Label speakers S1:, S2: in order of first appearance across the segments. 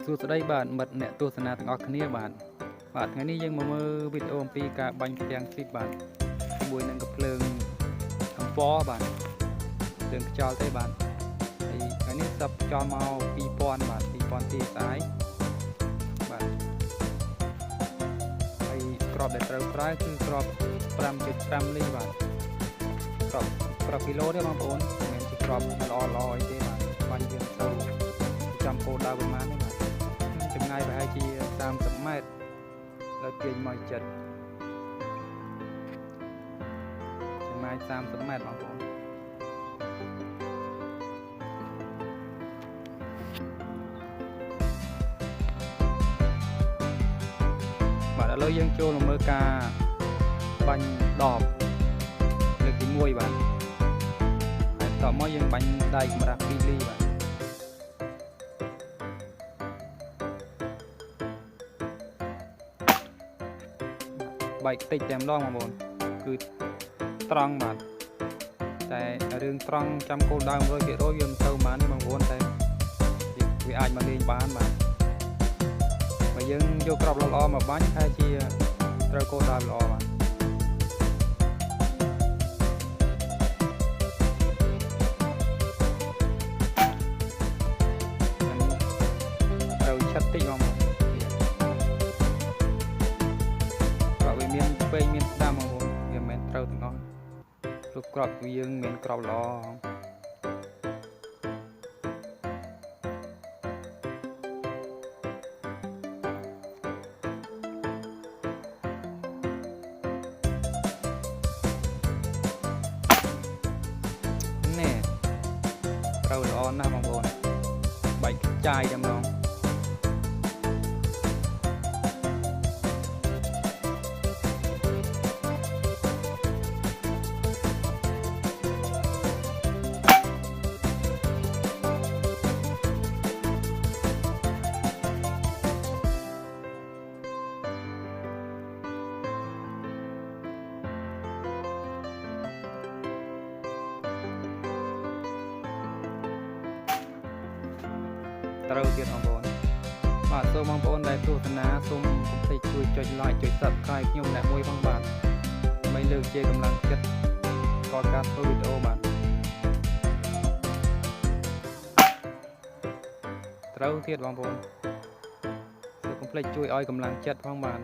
S1: សួស្តីបាទមិត្តអ្នកទស្សនាទាំងអស់គ្នាបាទថ្ងៃនេះយើងមកមើលវីដេអូអំពីការបាញ់ផ្ទាំងស៊ីបបាទជាមួយនឹងកាភ្លើងអំពណ៌បាទភ្លើងខ្យល់ទេបាទហើយថ្ងៃនេះសັບខ្យល់មក2000បាទ2000 psi បាទហើយក្របដែលត្រូវប្រើគឺក្រប 5.5 លីបាទក្របគីឡូទេបងប្អូនមិនមែនជាក្របល្អអីទេបាទបាញ់យើងទៅចំគោលដៅប្រមាណទេបាទចម្ងាយប្រហែលជា30 ម៉ែត្រដោយទាញមកចិត្តចម្ងាយ30 ម៉ែត្របងប្អូនបាទឥឡូវយើងចូលមកមើលការបាញ់ដបលើកទី1បាទហើយតមកយើងបាញ់ដៃកម្រាស់2 លីបាទបែកតិចតែម្ដងបងប្អូនគឺត្រង់បាទតែរឿងត្រង់ចាំគោលដៅ 100% វាមិនទៅប៉ុន្មានទេបងប្អូនតែវាអាចមកលេងបានបាទបើយើងយកក្របល្អៗមកបាញ់តែជាត្រូវគោលដៅល្អបាទត្រូវឆិតតិចបងប្អូនមានពេញមានស្ដាំបងប្អូនវាមិនមែនត្រូវទាំងអស់គ្រប់ក្របយើងមានក្របល្អនេះត្រូវល្អណាស់បងប្អូនបែកចាយតែម្ដងត្រូវទៀតបងប្អូនបាទសូមបងប្អូនដែលទស្សនាសូមកុំភ្លេចជួយចុច like ចុច subscribe ខ្ញុំអ្នកមួយផងបាទដើម្បីលើកជាកម្លាំងចិត្តដល់ការធ្វើវីដេអូបាទត្រូវទៀតបងប្អូនសូមកុំភ្លេចជួយឲ្យកម្លាំងចិត្តផងបាទ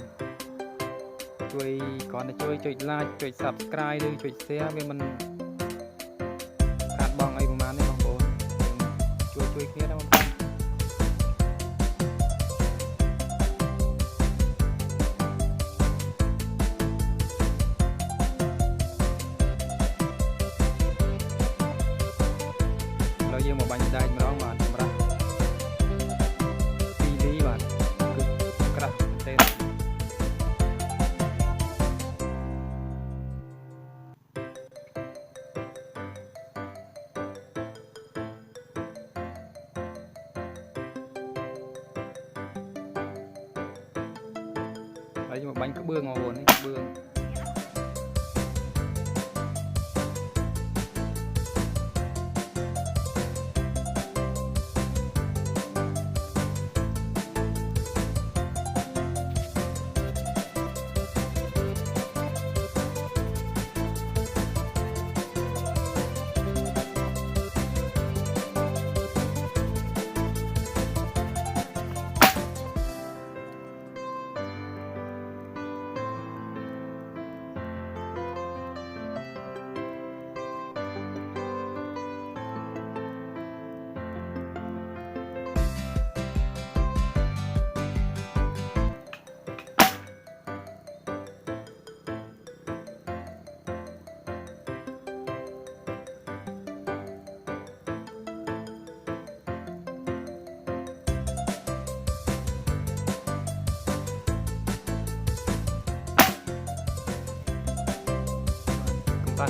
S1: ជួយគ្រាន់តែជួយចុច like ចុច subscribe ឬចុច share វាមិនខាតបង់អីប្រហែលទេបងប្អូនជួយគ្នាដែរបងប្អូនយើងមកបាញ់ដែកម្ដងបាទសម្រាប់2 លីបាទគឺក្រាស់មែនទេហើយយើងមកបាញ់ក្បឿងបងប្អូននេះក្បឿង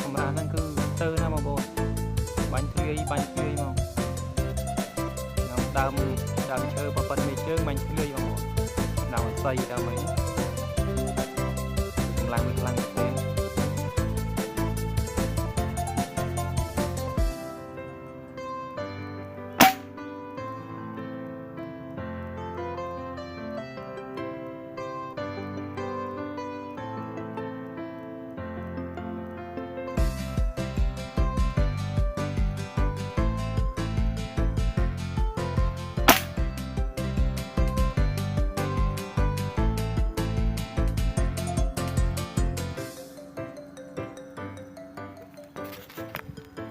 S1: កម្រាស់ហ្នឹងគឺទៅណាបងប្អូនបាញ់ធ្លាយមកដើមឈើប៉ុណ្ណេះជើងបាញ់ធ្លាយបងប្អូនដើមអស័យដើមអីកម្លាំងវាខ្លាំងមែនទេ ប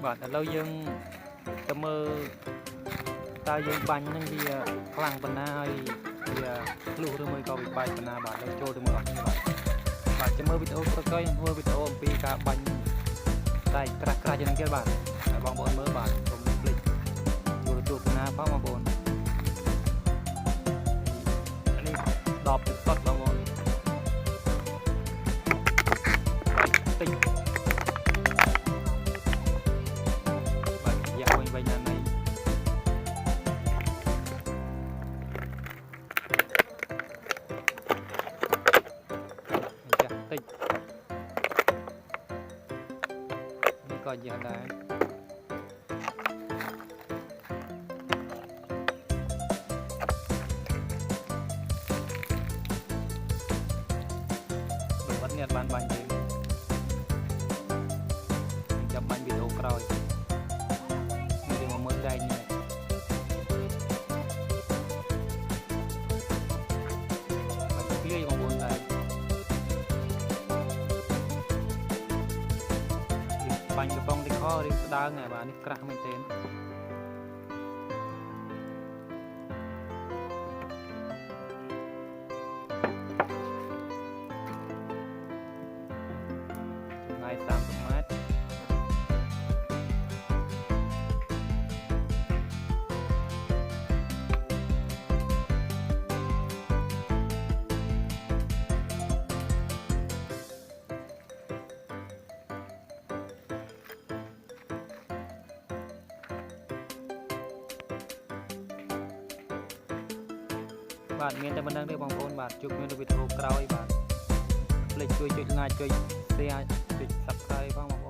S1: bạn ở lâu dương tầm mơ ta dương bánh nên vì khlang bần na hay vì lũ rồi mới có bị bay bần na bạn đâu trôi được mà bạn chấm mơ video coi mơ video pi cả bánh đây krak krak cho nên kia bạn bong bóng mơ bạn cùng lịch rồi chuột na phá mà bồn anh đi đọp được tốt bong bóng tinh bạn dạo quanh quanh này tinh đi coi gì đây vẫn nghe ban bánh thêm chậm bánh video rồi nhưng mà mới đây như bánh kia còn buồn này bánh cái bông thì khó đi đa ngày bạn đi crack mình tên ngày 30 mét bạn miền Tây Bắc đang đi bằng phone bạn chụp miền video cao ấy bạn lịch chui like chui share chui subscribe không